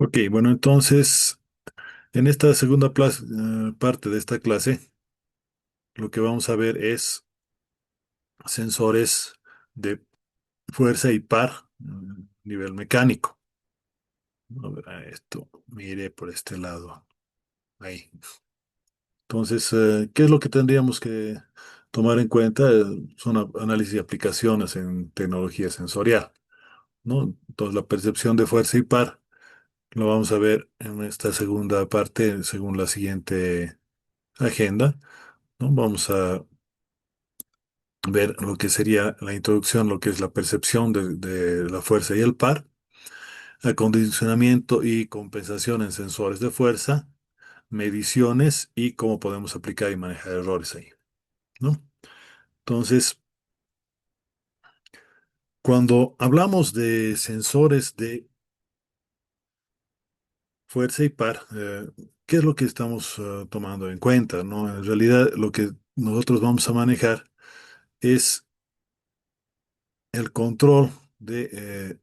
Ok, bueno, entonces, en esta parte de esta clase, lo que vamos a ver es sensores de fuerza y par a nivel mecánico. A ver, esto, mire por este lado. Ahí. Entonces, ¿qué es lo que tendríamos que tomar en cuenta? Son análisis y aplicaciones en tecnología sensorial, ¿no? Entonces, la percepción de fuerza y par lo vamos a ver en esta segunda parte, según la siguiente agenda, ¿no? Vamos a ver lo que sería la introducción, lo que es la percepción de la fuerza y el par, acondicionamiento y compensación en sensores de fuerza, mediciones y cómo podemos aplicar y manejar errores ahí, ¿no? Entonces, cuando hablamos de sensores de fuerza y par, ¿qué es lo que estamos tomando en cuenta, ¿no? En realidad, lo que nosotros vamos a manejar es el control de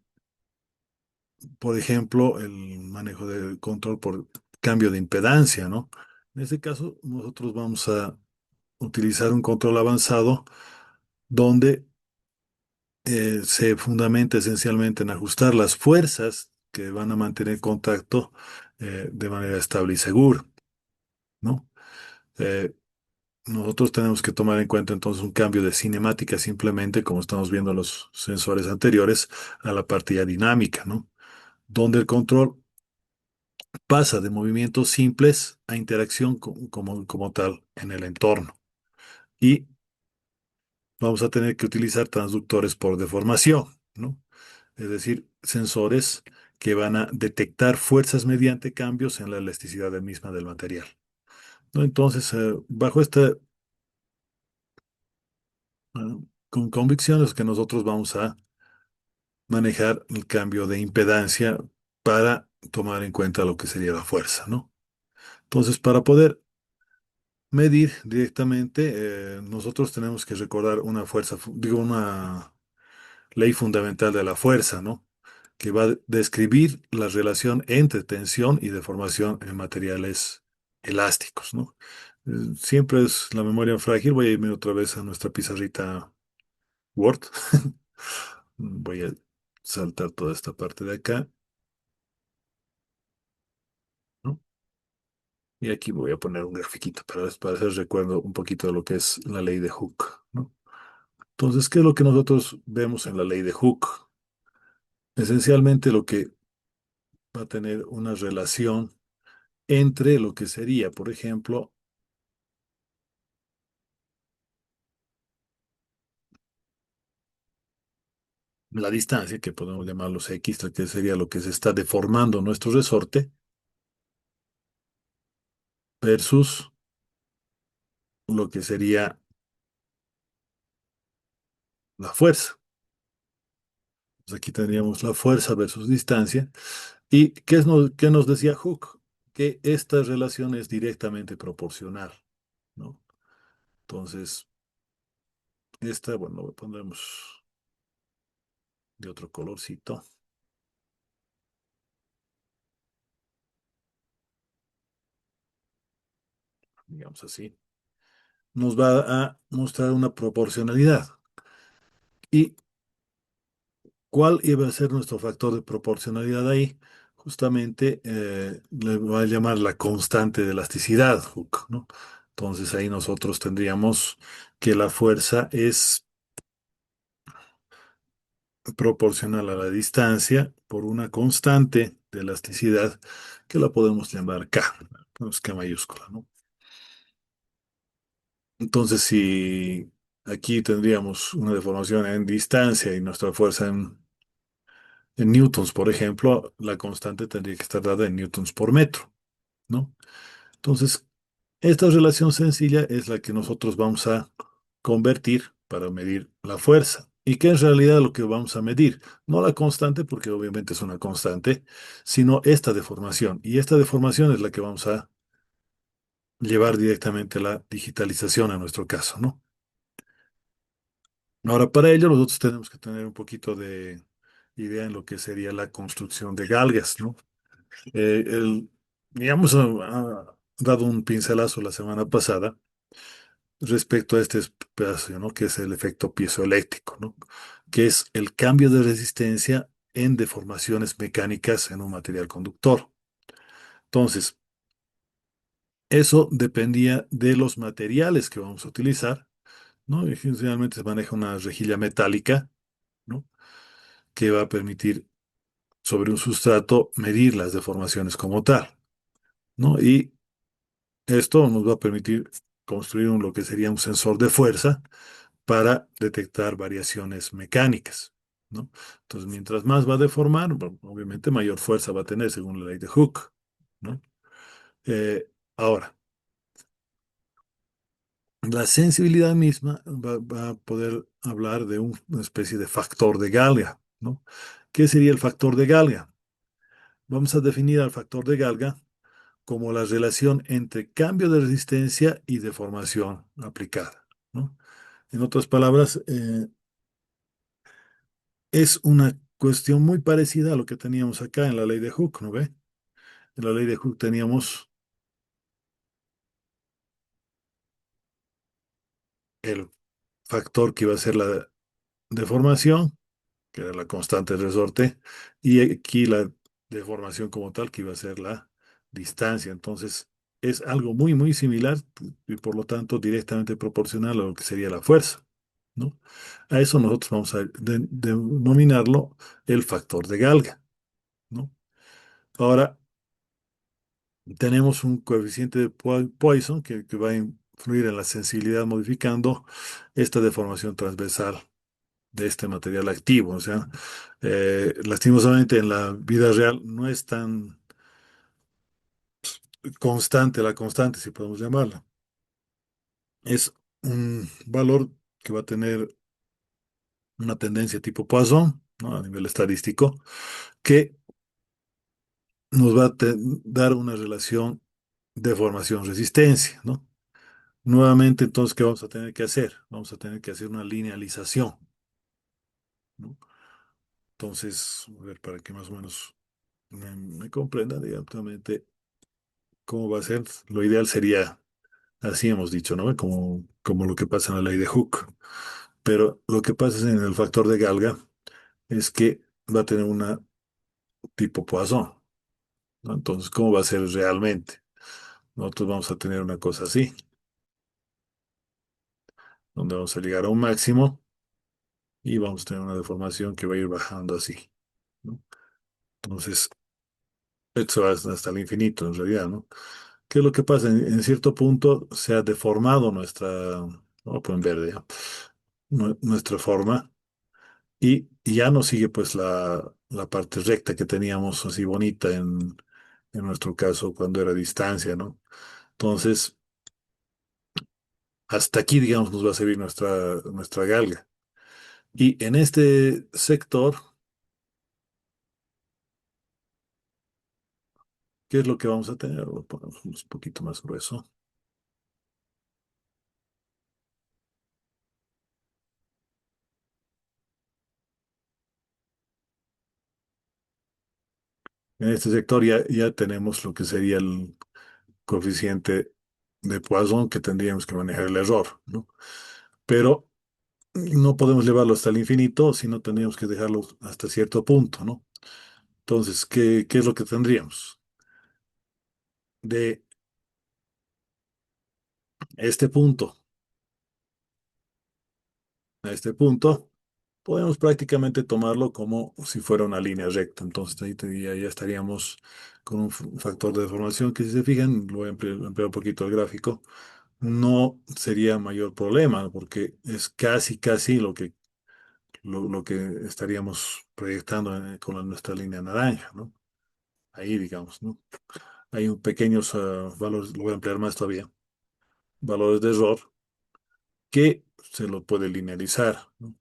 por ejemplo, el manejo del control por cambio de impedancia, ¿no? En este caso, nosotros vamos a utilizar un control avanzado donde se fundamenta esencialmente en ajustar las fuerzas que van a mantener contacto de manera estable y segura, ¿no? Eh, Nosotros tenemos que tomar en cuenta entonces un cambio de cinemática simplemente, como estamos viendo en los sensores anteriores, a la parte ya dinámica, ¿no? Donde el control pasa de movimientos simples a interacción como tal en el entorno. Y vamos a tener que utilizar transductores por deformación, ¿no? Es decir, sensores que van a detectar fuerzas mediante cambios en la elasticidad misma del material, ¿no? Entonces, bajo esta con convicciones que nosotros vamos a manejar el cambio de impedancia para tomar en cuenta lo que sería la fuerza, ¿no? Entonces, para poder medir directamente, nosotros tenemos que recordar una una ley fundamental de la fuerza, ¿no? Que va a describir la relación entre tensión y deformación en materiales elásticos, ¿no? Siempre es la memoria frágil. Voy a irme otra vez a nuestra pizarrita Word. Voy a saltar toda esta parte de acá, ¿no? Y aquí voy a poner un grafiquito para hacer recuerdo un poquito de lo que es la ley de Hooke, ¿no? Entonces, ¿qué es lo que nosotros vemos en la ley de Hooke? Esencialmente lo que va a tener una relación entre lo que sería, por ejemplo, la distancia, que podemos llamarlos X, que sería lo que se está deformando nuestro resorte, versus lo que sería la fuerza. Pues aquí tendríamos la fuerza versus distancia. ¿Y qué nos decía Hooke? Que esta relación es directamente proporcional, ¿no? Entonces, esta, bueno, lo pondremos de otro colorcito, digamos así, nos va a mostrar una proporcionalidad. ¿Y cuál iba a ser nuestro factor de proporcionalidad ahí? Justamente le va a llamar la constante de elasticidad, Hooke, ¿no? Entonces ahí nosotros tendríamos que la fuerza es proporcional a la distancia por una constante de elasticidad que la podemos llamar K, pues K mayúscula, ¿no? Entonces, si aquí tendríamos una deformación en distancia y nuestra fuerza en newtons, por ejemplo, la constante tendría que estar dada en newtons por metro, ¿no? Entonces, esta relación sencilla es la que nosotros vamos a convertir para medir la fuerza. ¿Y qué es en realidad lo que vamos a medir? No la constante, porque obviamente es una constante, sino esta deformación. Y esta deformación es la que vamos a llevar directamente a la digitalización en nuestro caso, ¿no? Ahora, para ello nosotros tenemos que tener un poquito de idea en lo que sería la construcción de galgas, ¿no? El, digamos, ha dado un pincelazo la semana pasada respecto a este espacio, ¿no? Que es el efecto piezoeléctrico, ¿no? Que es el cambio de resistencia en deformaciones mecánicas en un material conductor. Entonces, eso dependía de los materiales que vamos a utilizar, ¿no? Y generalmente se maneja una rejilla metálica, ¿no? Que va a permitir sobre un sustrato medir las deformaciones como tal, ¿no? Y esto nos va a permitir construir lo que sería un sensor de fuerza para detectar variaciones mecánicas, ¿no? Entonces, mientras más va a deformar, bueno, obviamente mayor fuerza va a tener según la ley de Hooke, ¿no? Ahora, la sensibilidad misma va a poder hablar de una especie de factor de Galga, ¿no? ¿Qué sería el factor de Galga? Vamos a definir al factor de Galga como la relación entre cambio de resistencia y deformación aplicada, ¿no? En otras palabras, es una cuestión muy parecida a lo que teníamos acá en la ley de Hooke, ¿no ve? En la ley de Hooke teníamos el factor que iba a ser la deformación, que era la constante de resorte, y aquí la deformación como tal, que iba a ser la distancia. Entonces, es algo muy, muy similar y por lo tanto directamente proporcional a lo que sería la fuerza, ¿no? A eso nosotros vamos a denominarlo el factor de Galga, ¿no? Ahora, tenemos un coeficiente de Poisson que va a influir en la sensibilidad modificando esta deformación transversal de este material activo. O sea, lastimosamente en la vida real no es tan constante la constante, si podemos llamarla. Es un valor que va a tener una tendencia tipo Poisson, ¿no? A nivel estadístico, que nos va a dar una relación deformación-resistencia, ¿no? Nuevamente, entonces, ¿qué vamos a tener que hacer? Vamos a tener que hacer una linealización, ¿no? Entonces, a ver, para que más o menos me comprendan, digamos, cómo va a ser. Lo ideal sería, así hemos dicho, ¿no? Como lo que pasa en la ley de Hooke. Pero lo que pasa en el factor de Galga es que va a tener una tipo Poisson, ¿no? Entonces, ¿cómo va a ser realmente? Nosotros vamos a tener una cosa así, donde vamos a llegar a un máximo y vamos a tener una deformación que va a ir bajando así, ¿no? Entonces, esto va hasta el infinito en realidad, ¿no? ¿Qué es lo que pasa? En cierto punto se ha deformado nuestra, vamos a poner verde, ya, nuestra forma y ya no sigue pues la parte recta que teníamos así bonita en nuestro caso cuando era distancia, ¿no? Entonces, hasta aquí, digamos, nos va a servir nuestra galga. Y en este sector, ¿qué es lo que vamos a tener? Lo ponemos un poquito más grueso. En este sector ya tenemos lo que sería el coeficiente de Poisson que tendríamos que manejar el error, ¿no? Pero no podemos llevarlo hasta el infinito, sino tendríamos que dejarlo hasta cierto punto, ¿no? Entonces, ¿qué es lo que tendríamos? De este punto a este punto, podemos prácticamente tomarlo como si fuera una línea recta. Entonces, ahí ya estaríamos con un factor de deformación que, si se fijan, lo voy a ampliar un poquito el gráfico, no sería mayor problema, ¿no? Porque es casi, casi lo que estaríamos proyectando con nuestra línea naranja, ¿no? Ahí, digamos, ¿no? Hay un pequeños valores, lo voy a ampliar más todavía, valores de error que se lo puede linealizar, ¿no?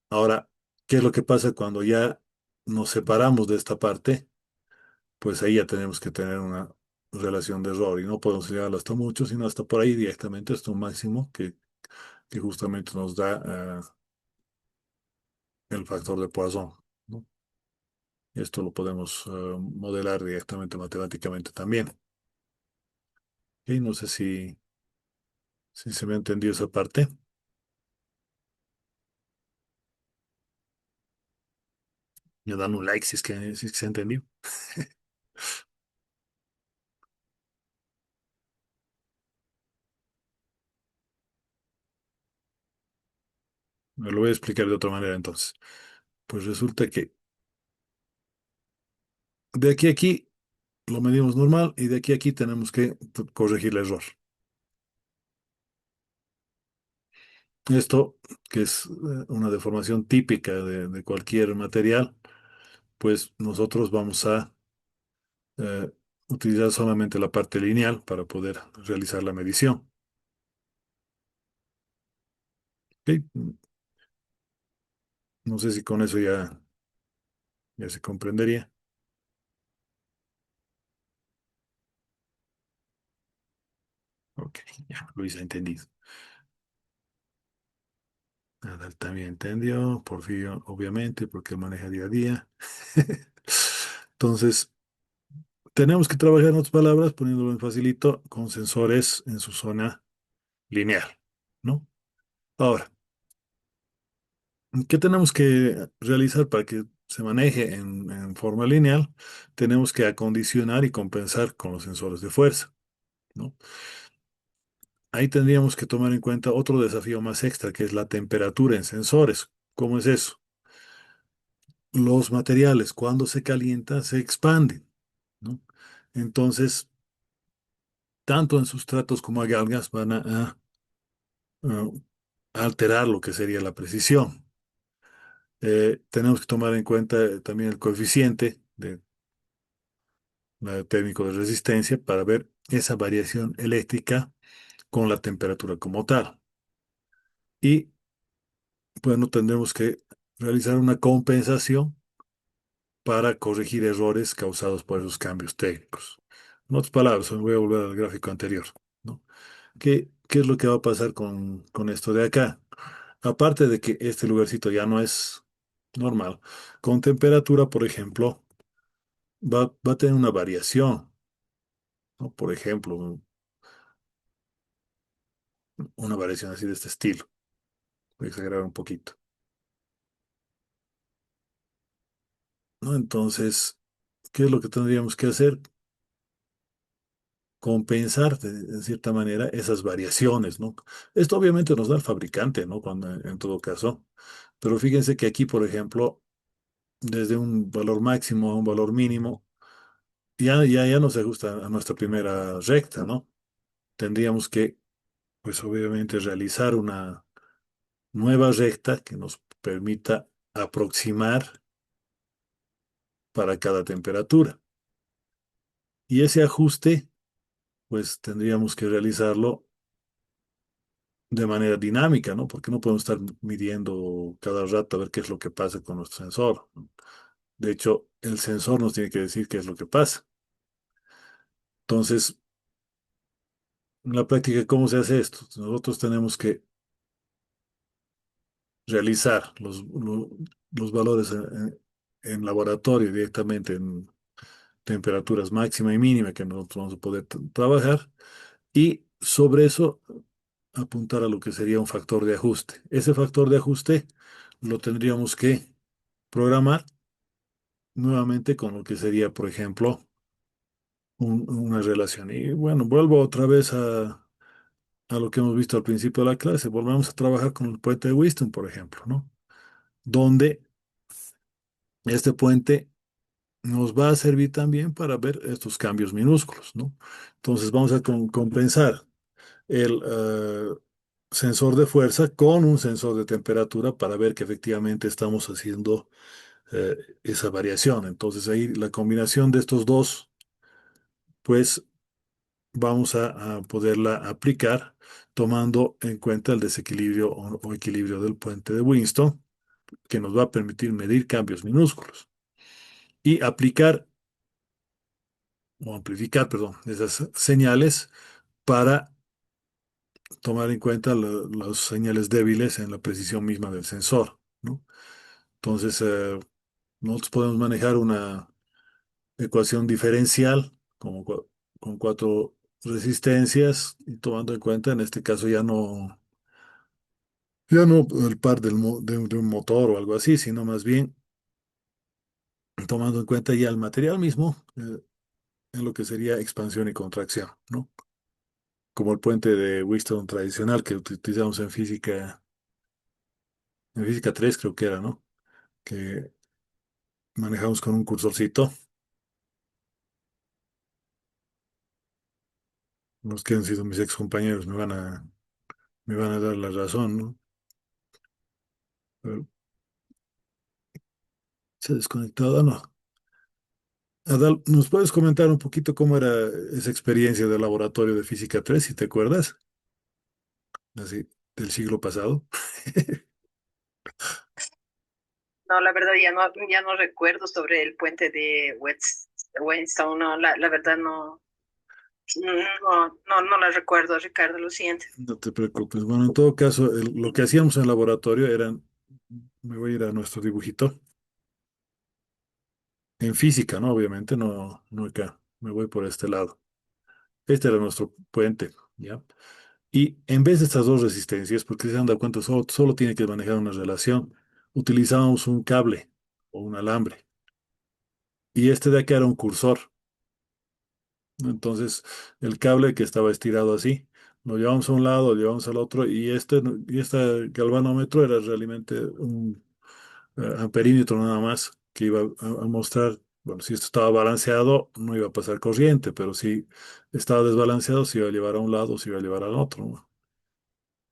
Ahora, ¿qué es lo que pasa cuando ya nos separamos de esta parte? Pues ahí ya tenemos que tener una relación de error y no podemos llegar hasta mucho, sino hasta por ahí directamente, hasta un máximo que justamente nos da el factor de Poisson, ¿no? Esto lo podemos modelar directamente matemáticamente también. Y no sé si se me ha entendido esa parte. Me dan un like si es que se ha entendido. Me lo voy a explicar de otra manera entonces. Pues resulta que de aquí a aquí lo medimos normal y de aquí a aquí tenemos que corregir el error. Esto, que es una deformación típica de cualquier material, pues nosotros vamos a eh, utilizar solamente la parte lineal para poder realizar la medición. ¿Ok? No sé si con eso ya se comprendería. Ok, ya, Luis ha entendido. Nadal también entendió, Porfirio, obviamente, porque él maneja día a día. Entonces, tenemos que trabajar en otras palabras, poniéndolo en facilito, con sensores en su zona lineal, ¿no? Ahora, ¿qué tenemos que realizar para que se maneje en forma lineal? Tenemos que acondicionar y compensar con los sensores de fuerza, ¿no? Ahí tendríamos que tomar en cuenta otro desafío más extra, que es la temperatura en sensores. ¿Cómo es eso? Los materiales, cuando se calientan, se expanden, ¿no? Entonces, tanto en sustratos como algas van a alterar lo que sería la precisión. Tenemos que tomar en cuenta también el coeficiente térmico de resistencia para ver esa variación eléctrica con la temperatura como tal. Y bueno, tendremos que realizar una compensación para corregir errores causados por esos cambios técnicos. En otras palabras, me voy a volver al gráfico anterior, ¿no? ¿Qué es lo que va a pasar con esto de acá? Aparte de que este lugarcito ya no es normal, con temperatura, por ejemplo, va a tener una variación, ¿no? Por ejemplo, una variación así de este estilo. Voy a exagerar un poquito, ¿no? Entonces, ¿qué es lo que tendríamos que hacer? Compensar de cierta manera esas variaciones, ¿no? Esto obviamente nos da el fabricante, ¿no? Cuando, en todo caso. Pero fíjense que aquí, por ejemplo, desde un valor máximo a un valor mínimo, ya no se ajusta a nuestra primera recta, ¿no? Tendríamos que, pues obviamente, realizar una nueva recta que nos permita aproximar para cada temperatura. Y ese ajuste, pues tendríamos que realizarlo de manera dinámica, ¿no? Porque no podemos estar midiendo cada rato a ver qué es lo que pasa con nuestro sensor. De hecho, el sensor nos tiene que decir qué es lo que pasa. Entonces, en la práctica, ¿cómo se hace esto? Nosotros tenemos que realizar los valores en laboratorio directamente en temperaturas máxima y mínima que nosotros vamos a poder trabajar y sobre eso apuntar a lo que sería un factor de ajuste. Ese factor de ajuste lo tendríamos que programar nuevamente con lo que sería, por ejemplo, una relación. Y bueno, vuelvo otra vez a lo que hemos visto al principio de la clase. Volvemos a trabajar con el puente de Whiston, por ejemplo, ¿no? Donde este puente nos va a servir también para ver estos cambios minúsculos, ¿no? Entonces vamos a compensar el sensor de fuerza con un sensor de temperatura para ver que efectivamente estamos haciendo esa variación. Entonces ahí la combinación de estos dos, pues vamos a poderla aplicar tomando en cuenta el desequilibrio o equilibrio del puente de Winston, que nos va a permitir medir cambios minúsculos y aplicar o amplificar, perdón, esas señales para tomar en cuenta las señales débiles en la precisión misma del sensor, ¿no? Entonces, Nosotros podemos manejar una ecuación diferencial con cuatro resistencias y tomando en cuenta, en este caso ya no el par de un motor o algo así, sino más bien tomando en cuenta ya el material mismo, en lo que sería expansión y contracción, ¿no? Como el puente de Wheatstone tradicional que utilizamos en física 3 creo que era, ¿no? Que manejamos con un cursorcito. Los que han sido mis ex compañeros me van a dar la razón, ¿no? Pero se ha desconectado, ¿no? Adal, ¿nos puedes comentar un poquito cómo era esa experiencia del laboratorio de física 3, si te acuerdas? Así, del siglo pasado. No, la verdad ya no recuerdo sobre el puente de Whetstone, no, la verdad no la recuerdo, Ricardo, lo siento. No te preocupes. Bueno, en todo caso, lo que hacíamos en el laboratorio eran, me voy a ir a nuestro dibujito, en física, ¿no? Obviamente, no acá, me voy por este lado. Este era nuestro puente, ¿ya? Y en vez de estas dos resistencias, porque se han dado cuenta, solo tiene que manejar una relación, utilizábamos un cable o un alambre. Y este de acá era un cursor, ¿no? Entonces, el cable que estaba estirado así, lo llevamos a un lado, lo llevamos al otro, y este galvanómetro era realmente un amperímetro nada más, que iba a mostrar, bueno, si esto estaba balanceado, no iba a pasar corriente, pero si estaba desbalanceado, se iba a llevar a un lado, se iba a llevar al otro, ¿no?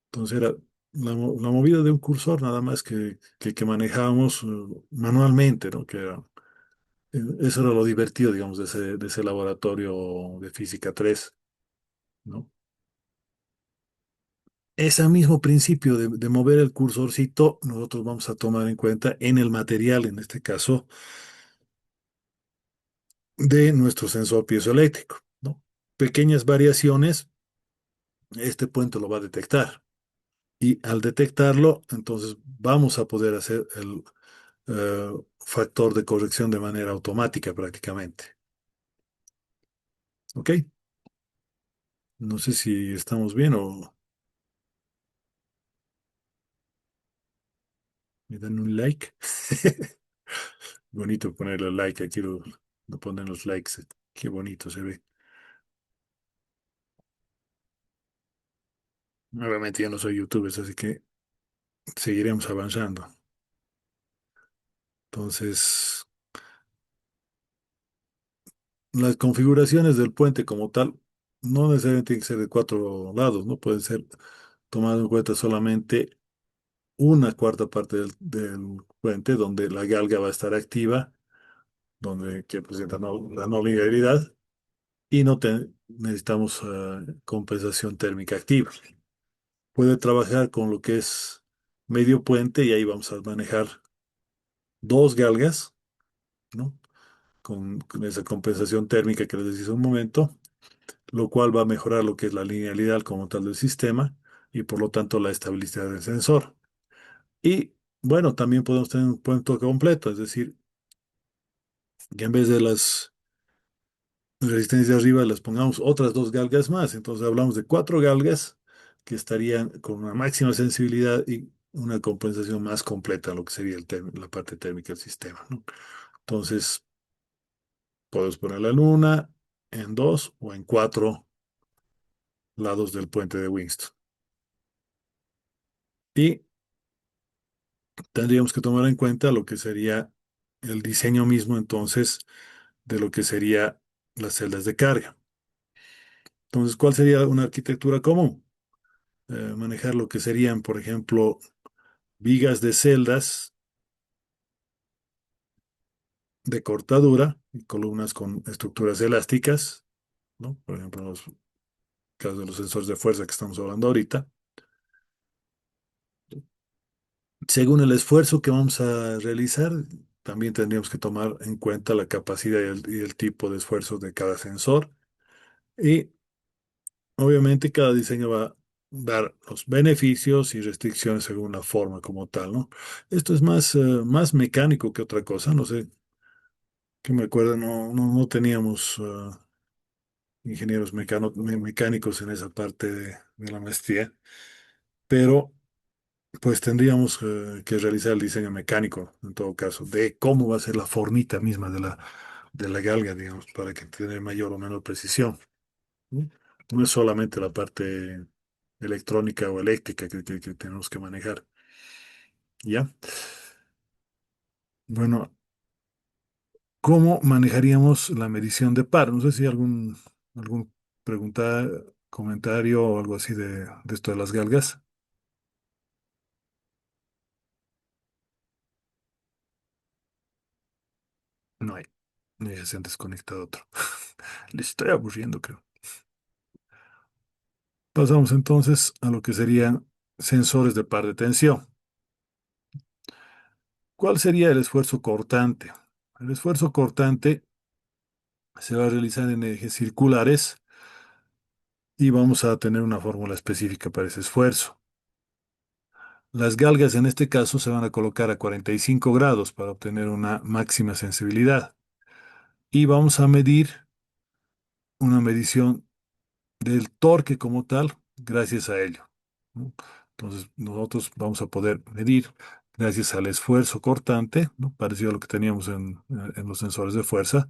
Entonces era la movida de un cursor nada más que manejábamos manualmente, ¿no? Eso era lo divertido, digamos, de ese laboratorio de física 3, ¿no? Ese mismo principio de mover el cursorcito, nosotros vamos a tomar en cuenta en el material, en este caso, de nuestro sensor piezoeléctrico, ¿no? Pequeñas variaciones, este puente lo va a detectar. Y al detectarlo, entonces vamos a poder hacer el factor de corrección de manera automática prácticamente. ¿Ok? No sé si estamos bien o me dan un like. Bonito ponerle like, aquí lo ponen los likes. Qué bonito se ve. Obviamente yo no soy youtuber, así que seguiremos avanzando. Entonces, las configuraciones del puente como tal no necesariamente tienen que ser de cuatro lados, ¿no? Puede ser tomado en cuenta solamente una cuarta parte del puente donde la galga va a estar activa, donde que presenta la no linealidad y necesitamos compensación térmica activa. Puede trabajar con lo que es medio puente y ahí vamos a manejar dos galgas, ¿no? Con esa compensación térmica que les decía hace un momento, lo cual va a mejorar lo que es la linealidad como tal del sistema y por lo tanto la estabilidad del sensor. Y bueno, también podemos tener un puente completo, es decir, que en vez de las resistencias de arriba las pongamos otras dos galgas más. Entonces hablamos de cuatro galgas que estarían con una máxima sensibilidad y una compensación más completa, lo que sería la parte térmica del sistema, ¿no? Entonces, puedes ponerla en una, en dos o en cuatro lados del puente de Winston. Y tendríamos que tomar en cuenta lo que sería el diseño mismo entonces de lo que sería las celdas de carga. Entonces, ¿cuál sería una arquitectura común? Manejar lo que serían, por ejemplo, vigas de celdas de cortadura y columnas con estructuras elásticas, ¿no? Por ejemplo, en los casos de los sensores de fuerza que estamos hablando ahorita. Según el esfuerzo que vamos a realizar, también tendríamos que tomar en cuenta la capacidad y el tipo de esfuerzo de cada sensor. Y obviamente cada diseño va dar los beneficios y restricciones según la forma como tal, ¿no? Esto es más mecánico que otra cosa, no sé, que me acuerdo, no teníamos ingenieros mecánicos en esa parte de la maestría, pero pues tendríamos que realizar el diseño mecánico, en todo caso, de cómo va a ser la formita misma de la galga, digamos, para que tenga mayor o menor precisión. ¿No? No es solamente la parte electrónica o eléctrica que tenemos que manejar. ¿Ya? Bueno, ¿cómo manejaríamos la medición de par? No sé si algún pregunta, comentario o algo así de esto de las galgas. No hay. Ya se han desconectado otro. Le estoy aburriendo, creo. Pasamos entonces a lo que serían sensores de par de tensión. ¿Cuál sería el esfuerzo cortante? El esfuerzo cortante se va a realizar en ejes circulares y vamos a tener una fórmula específica para ese esfuerzo. Las galgas en este caso se van a colocar a 45 grados para obtener una máxima sensibilidad y vamos a medir una medición del torque como tal gracias a ello, ¿no? Entonces nosotros vamos a poder medir gracias al esfuerzo cortante, ¿no? Parecido a lo que teníamos en los sensores de fuerza,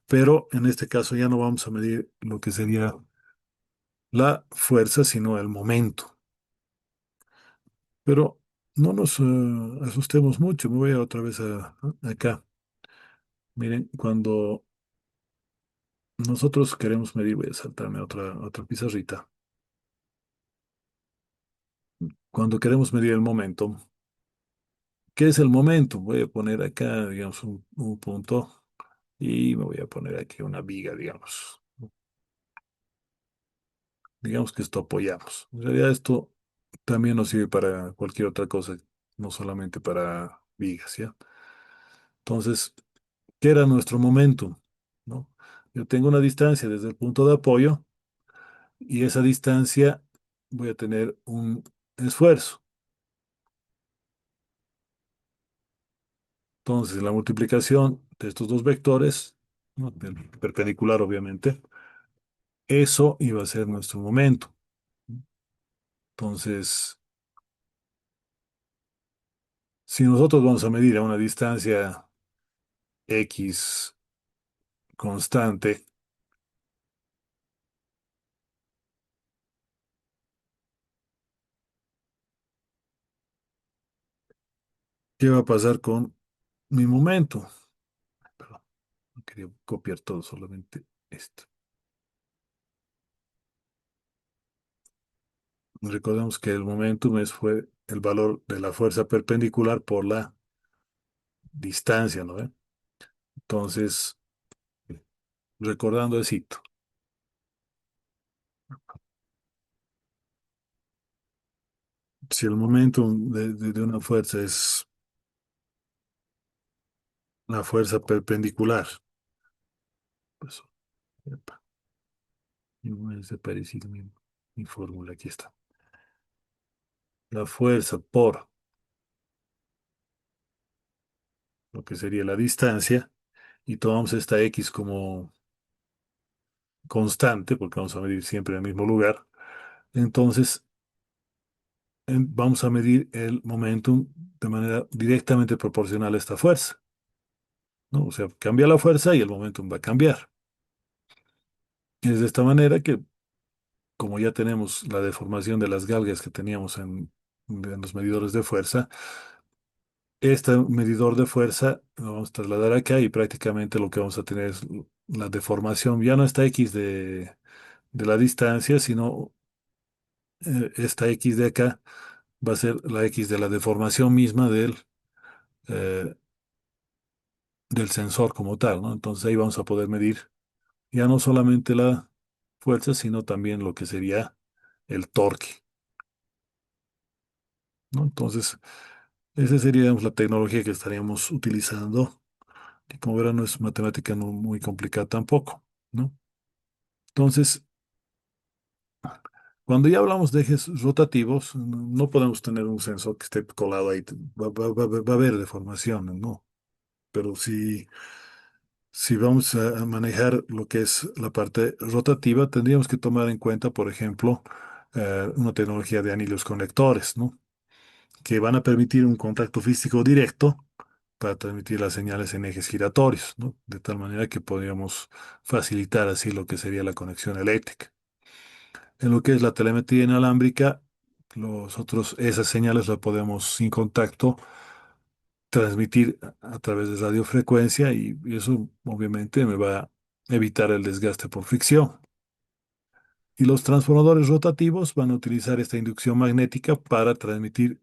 pero en este caso ya no vamos a medir lo que sería la fuerza, sino el momento. Pero no nos asustemos mucho. Me voy otra vez acá. Miren, cuando nosotros queremos medir, voy a saltarme a otra pizarrita. Cuando queremos medir el momento, ¿qué es el momento? Voy a poner acá, digamos, un punto y me voy a poner aquí una viga, digamos. Digamos que esto apoyamos. En realidad esto también nos sirve para cualquier otra cosa, no solamente para vigas, ¿ya? Entonces, ¿qué era nuestro momentum? ¿No? Yo tengo una distancia desde el punto de apoyo y esa distancia voy a tener un esfuerzo. Entonces, la multiplicación de estos dos vectores, ¿no? Del perpendicular obviamente, eso iba a ser nuestro momento. Entonces, si nosotros vamos a medir a una distancia X constante, ¿qué va a pasar con mi momento? Perdón, no quería copiar todo, solamente esto. Recordemos que el momentum fue el valor de la fuerza perpendicular por la distancia, ¿no ve? Entonces, recordando eso, si el momentum de una fuerza es la fuerza perpendicular, pues, epa, no es de parecido mi fórmula, aquí está. La fuerza por lo que sería la distancia, y tomamos esta X como constante, porque vamos a medir siempre en el mismo lugar, entonces vamos a medir el momentum de manera directamente proporcional a esta fuerza, ¿no? O sea, cambia la fuerza y el momentum va a cambiar. Es de esta manera que, como ya tenemos la deformación de las galgas que teníamos en los medidores de fuerza, este medidor de fuerza lo vamos a trasladar acá y prácticamente lo que vamos a tener es la deformación. Ya no esta X de la distancia, sino esta X de acá va a ser la X de la deformación misma eh, del sensor como tal, ¿no? Entonces ahí vamos a poder medir ya no solamente la fuerza, sino también lo que sería el torque, ¿no? Entonces, esa sería, digamos, la tecnología que estaríamos utilizando. Y como verán, no es matemática muy complicada tampoco, ¿no? Entonces, Cuando ya hablamos de ejes rotativos, no podemos tener un sensor que esté colado ahí. Va a haber deformaciones, ¿no? Pero si vamos a manejar lo que es la parte rotativa, tendríamos que tomar en cuenta, por ejemplo, una tecnología de anillos conectores, ¿no? Que van a permitir un contacto físico directo para transmitir las señales en ejes giratorios, ¿no? De tal manera que podríamos facilitar así lo que sería la conexión eléctrica. En lo que es la telemetría inalámbrica, esas señales las podemos sin contacto transmitir a través de radiofrecuencia y eso obviamente me va a evitar el desgaste por fricción. Y los transformadores rotativos van a utilizar esta inducción magnética para transmitir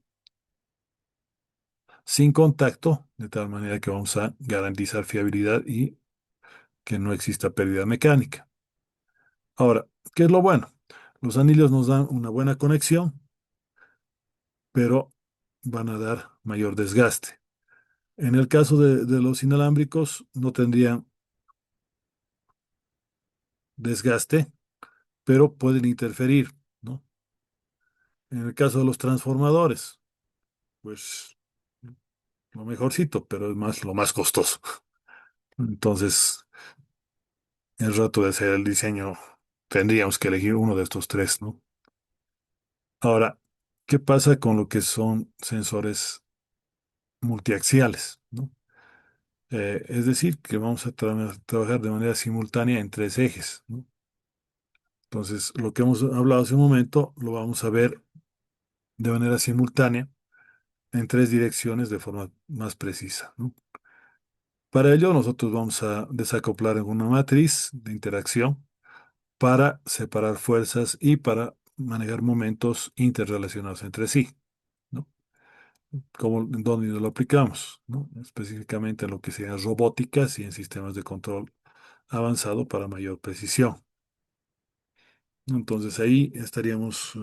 sin contacto, de tal manera que vamos a garantizar fiabilidad y que no exista pérdida mecánica. Ahora, ¿qué es lo bueno? Los anillos nos dan una buena conexión, pero van a dar mayor desgaste. En el caso de los inalámbricos, no tendrían desgaste, pero pueden interferir, ¿no? En el caso de los transformadores, pues lo mejorcito, pero es más lo más costoso. Entonces, el rato de hacer el diseño, tendríamos que elegir uno de estos tres, ¿no? Ahora, ¿qué pasa con lo que son sensores multiaxiales, ¿no? Es decir, que vamos a trabajar de manera simultánea en tres ejes, ¿no? Entonces, lo que hemos hablado hace un momento, lo vamos a ver de manera simultánea en tres direcciones de forma más precisa, ¿no? Para ello, nosotros vamos a desacoplar en una matriz de interacción para separar fuerzas y para manejar momentos interrelacionados entre sí, ¿no? Como en dónde lo aplicamos, ¿no? Específicamente en lo que sean robóticas y en sistemas de control avanzado para mayor precisión. Entonces ahí estaríamos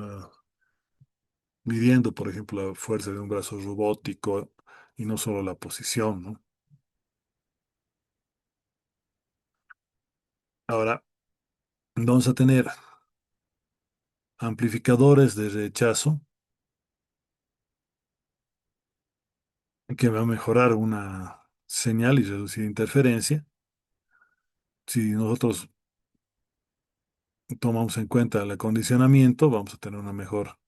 midiendo, por ejemplo, la fuerza de un brazo robótico y no solo la posición, ¿no? Ahora, vamos a tener amplificadores de rechazo que va a mejorar una señal y reducir interferencia. Si nosotros tomamos en cuenta el acondicionamiento, vamos a tener una mejor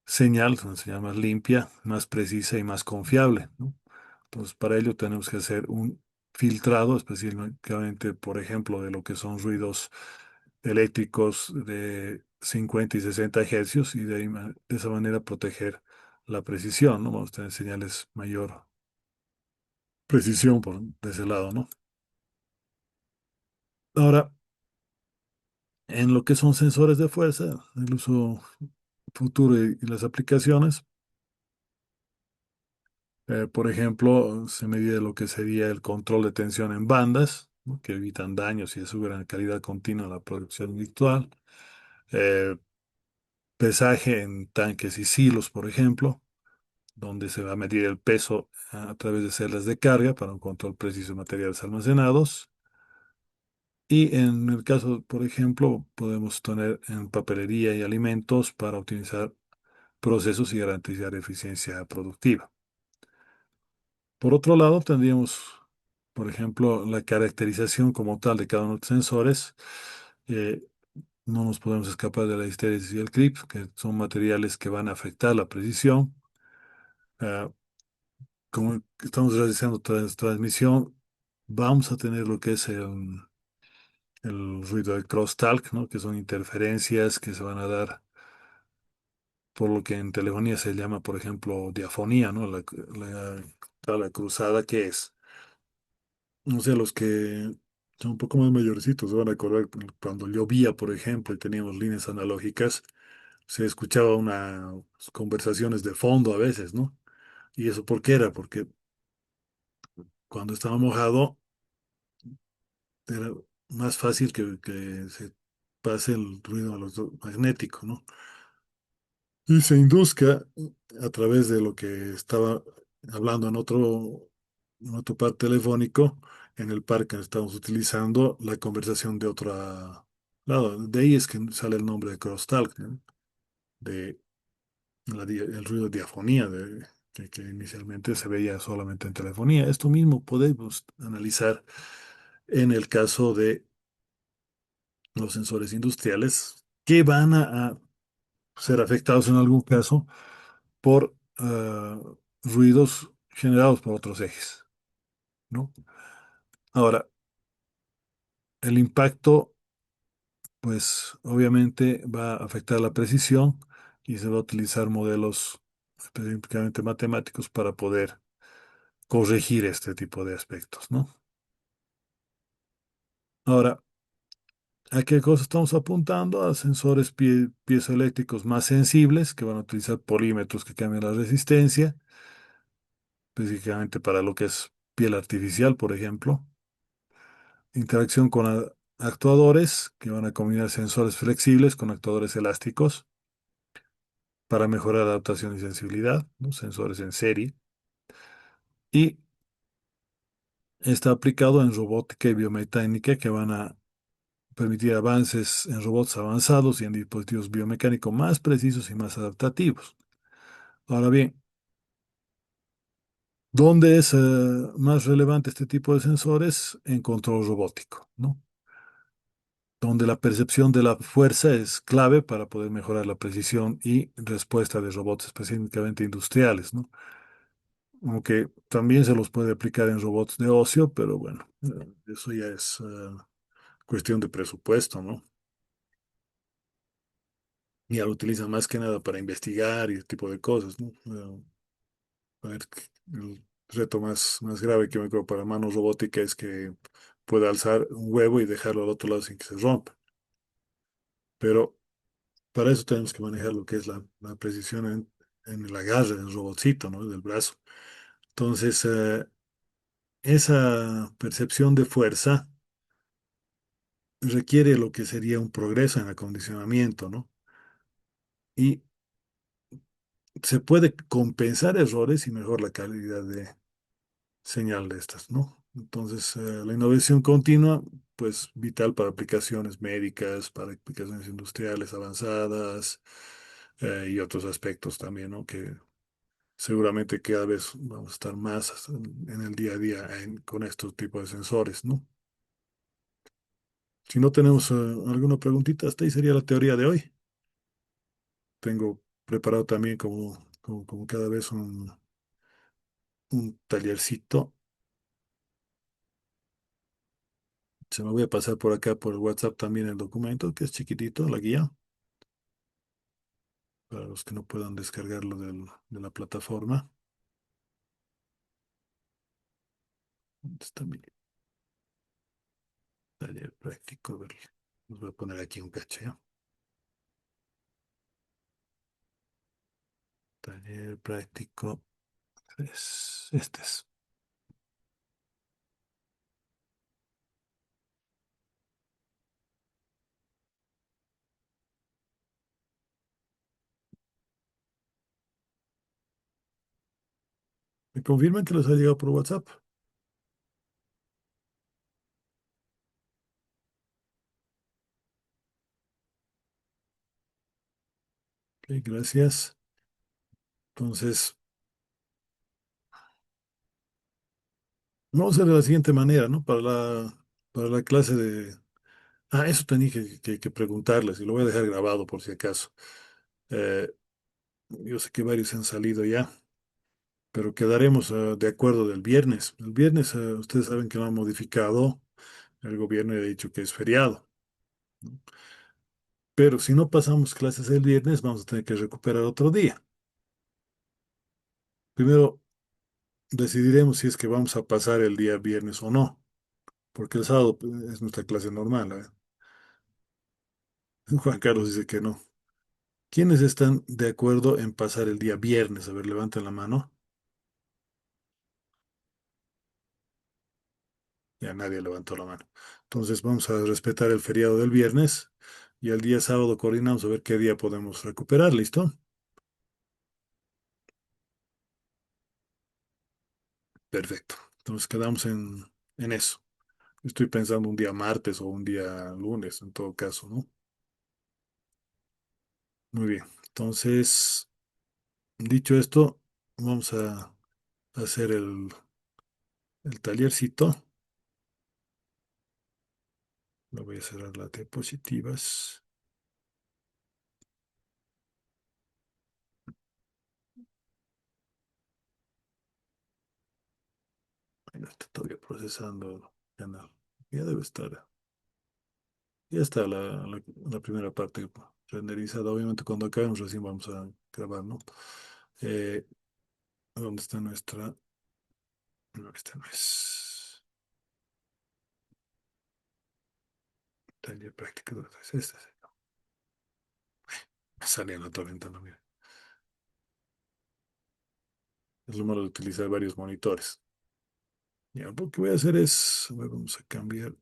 señal, una señal más limpia, más precisa y más confiable, ¿no? Entonces, para ello tenemos que hacer un filtrado específicamente, por ejemplo, de lo que son ruidos eléctricos de 50 y 60 hercios y de esa manera proteger la precisión, ¿no? Vamos a tener señales mayor precisión de ese lado, ¿no? Ahora, en lo que son sensores de fuerza, el uso futuro y las aplicaciones, por ejemplo, se mide lo que sería el control de tensión en bandas, ¿no? Que evitan daños y aseguran calidad continua de la producción virtual. Eh, Pesaje en tanques y silos, por ejemplo, donde se va a medir el peso a través de celdas de carga para un control preciso de materiales almacenados. Y en el caso, por ejemplo, podemos tener en papelería y alimentos para optimizar procesos y garantizar eficiencia productiva. Por otro lado, tendríamos, por ejemplo, la caracterización como tal de cada uno de los sensores. Eh, no nos podemos escapar de la histéresis y el clip, que son materiales que van a afectar la precisión. Ah, como estamos realizando transmisión, vamos a tener lo que es el ruido de crosstalk, ¿no? Que son interferencias que se van a dar por lo que en telefonía se llama, por ejemplo, diafonía, ¿no? La cruzada que es. No sé, los que son un poco más mayorcitos se van a acordar cuando llovía, por ejemplo, y teníamos líneas analógicas, se escuchaba unas conversaciones de fondo a veces, ¿no? ¿Y eso por qué era? Porque cuando estaba mojado era más fácil que se pase el ruido magnético, ¿no? Y se induzca a través de lo que estaba hablando en otro par telefónico, en el par que estamos utilizando, la conversación de otra. Claro, de ahí es que sale el nombre de crosstalk, ¿no? De el ruido de diafonía, que inicialmente se veía solamente en telefonía. Esto mismo podemos analizar en el caso de los sensores industriales que van a ser afectados en algún caso por ruidos generados por otros ejes, ¿no? Ahora, el impacto, pues obviamente va a afectar la precisión y se va a utilizar modelos específicamente matemáticos para poder corregir este tipo de aspectos, ¿no? Ahora, ¿a qué cosa estamos apuntando? A sensores piezoeléctricos más sensibles que van a utilizar polímetros que cambian la resistencia, específicamente para lo que es piel artificial, por ejemplo. Interacción con actuadores que van a combinar sensores flexibles con actuadores elásticos para mejorar adaptación y sensibilidad, ¿no? Sensores en serie. Y está aplicado en robótica y biomecánica que van a permitir avances en robots avanzados y en dispositivos biomecánicos más precisos y más adaptativos. Ahora bien, ¿dónde es más relevante este tipo de sensores? En control robótico, ¿no? Donde la percepción de la fuerza es clave para poder mejorar la precisión y respuesta de robots específicamente industriales, ¿no? Aunque también se los puede aplicar en robots de ocio, pero bueno, eso ya es cuestión de presupuesto, ¿no? Ya lo utilizan más que nada para investigar y ese tipo de cosas, ¿no? A ver, el reto más grave que me creo para mano robótica es que pueda alzar un huevo y dejarlo al otro lado sin que se rompa. Pero para eso tenemos que manejar lo que es la precisión en el agarre del robotcito, ¿no? Del brazo. Entonces, esa percepción de fuerza requiere lo que sería un progreso en el acondicionamiento, ¿no? Y se puede compensar errores y mejorar la calidad de señal de estas, ¿no? Entonces, la innovación continua, pues vital para aplicaciones médicas, para aplicaciones industriales avanzadas, y otros aspectos también, ¿no? Que seguramente cada vez vamos a estar más en el día a día con estos tipos de sensores, ¿no? Si no tenemos alguna preguntita, hasta ahí sería la teoría de hoy. Tengo preparado también como cada vez un tallercito. Se me voy a pasar por acá por el WhatsApp también el documento, que es chiquitito, la guía, para los que no puedan descargarlo de la plataforma. ¿Dónde está mi taller práctico? A ver, les voy a poner aquí un cacho, ¿ya? Taller práctico es este es. ¿Me confirman que les ha llegado por WhatsApp? Ok, gracias. Entonces, vamos a hacer de la siguiente manera, ¿no? Para la clase de... Ah, eso tenía que preguntarles y lo voy a dejar grabado por si acaso. Eh, yo sé que varios han salido ya, pero quedaremos de acuerdo del viernes. El viernes, ustedes saben que lo han modificado. El gobierno ha dicho que es feriado, ¿no? Pero si no pasamos clases el viernes, vamos a tener que recuperar otro día. Primero decidiremos si es que vamos a pasar el día viernes o no, porque el sábado pues, es nuestra clase normal, ¿eh? Juan Carlos dice que no. ¿Quiénes están de acuerdo en pasar el día viernes? A ver, levanten la mano. Ya nadie levantó la mano. Entonces vamos a respetar el feriado del viernes y el día sábado coordinamos a ver qué día podemos recuperar. ¿Listo? Perfecto. Entonces quedamos en eso. Estoy pensando un día martes o un día lunes, en todo caso, ¿no? Muy bien. Entonces, dicho esto, vamos a hacer el tallercito. Lo voy a cerrar las diapositivas. Ahí no está todavía procesando. Ya, ya debe estar. Ya está la primera parte renderizada. Obviamente, cuando acabemos, recién vamos a grabar, ¿no? Eh, ¿Dónde está nuestra? No, esta no es. Taller práctica. ¿Dónde es esta? Sale en otra ventana, mira. Es lo malo de utilizar varios monitores. Ya, lo que voy a hacer es, a ver, vamos a cambiar,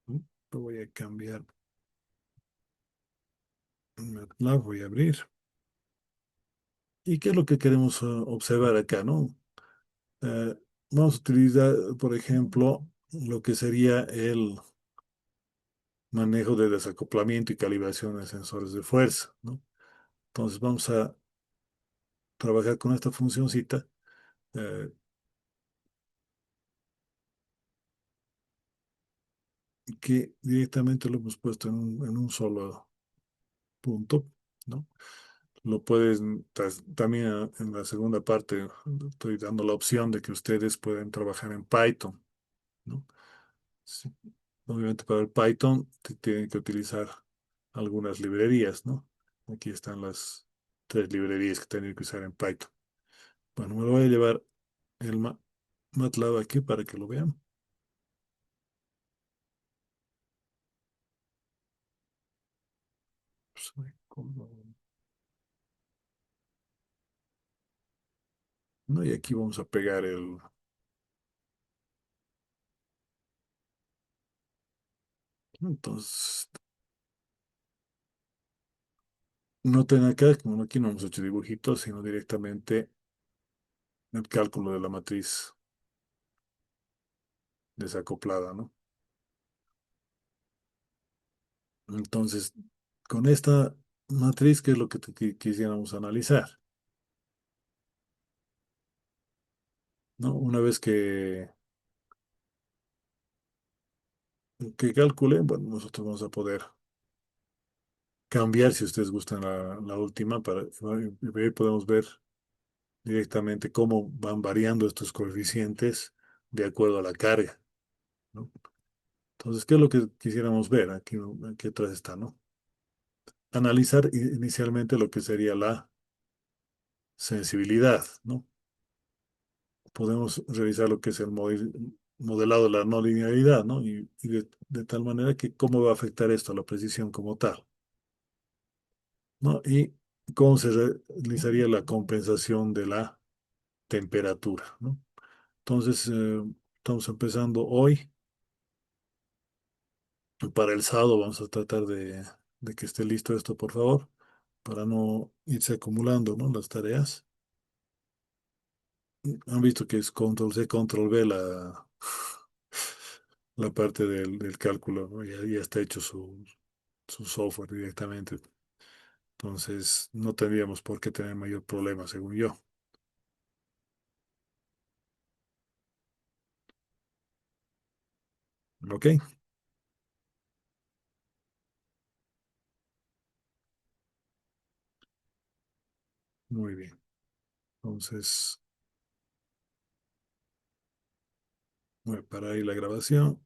¿no? Lo voy a cambiar. MATLAB voy a abrir. ¿Y qué es lo que queremos observar acá, no? Eh, Vamos a utilizar, por ejemplo, lo que sería el manejo de desacoplamiento y calibración de sensores de fuerza, ¿no? Entonces vamos a trabajar con esta funcioncita eh, que directamente lo hemos puesto en un solo punto, ¿no? Lo puedes también en la segunda parte, estoy dando la opción de que ustedes pueden trabajar en Python, ¿no? Sí. Obviamente para el Python tienen que utilizar algunas librerías, ¿no? Aquí están las tres librerías que tienen que usar en Python. Bueno, me lo voy a llevar el MATLAB aquí para que lo vean. Pues, ¿no? Y aquí vamos a pegar entonces, noten acá, como aquí no hemos hecho dibujitos, sino directamente el cálculo de la matriz desacoplada, ¿no? Entonces, con esta matriz, ¿qué es lo que quisiéramos analizar? ¿No? Una vez que calculen, bueno, nosotros vamos a poder cambiar, si ustedes gustan, la última, y ahí podemos ver directamente cómo van variando estos coeficientes de acuerdo a la carga, ¿no? Entonces, ¿qué es lo que quisiéramos ver? Aquí atrás está, ¿no? Analizar inicialmente lo que sería la sensibilidad, ¿no? Podemos revisar lo que es el modelado de la no linealidad, ¿no? Y de tal manera que cómo va a afectar esto a la precisión como tal, ¿no? Y cómo se realizaría la compensación de la temperatura, ¿no? Entonces, estamos empezando hoy. Para el sábado vamos a tratar de que esté listo esto, por favor, para no irse acumulando, ¿no? Las tareas. Han visto que es control C, control V la parte del cálculo, ¿no? Ya está hecho su software directamente. Entonces, no tendríamos por qué tener mayor problema, según yo. ¿Ok? Muy bien. Entonces, voy a parar ahí la grabación.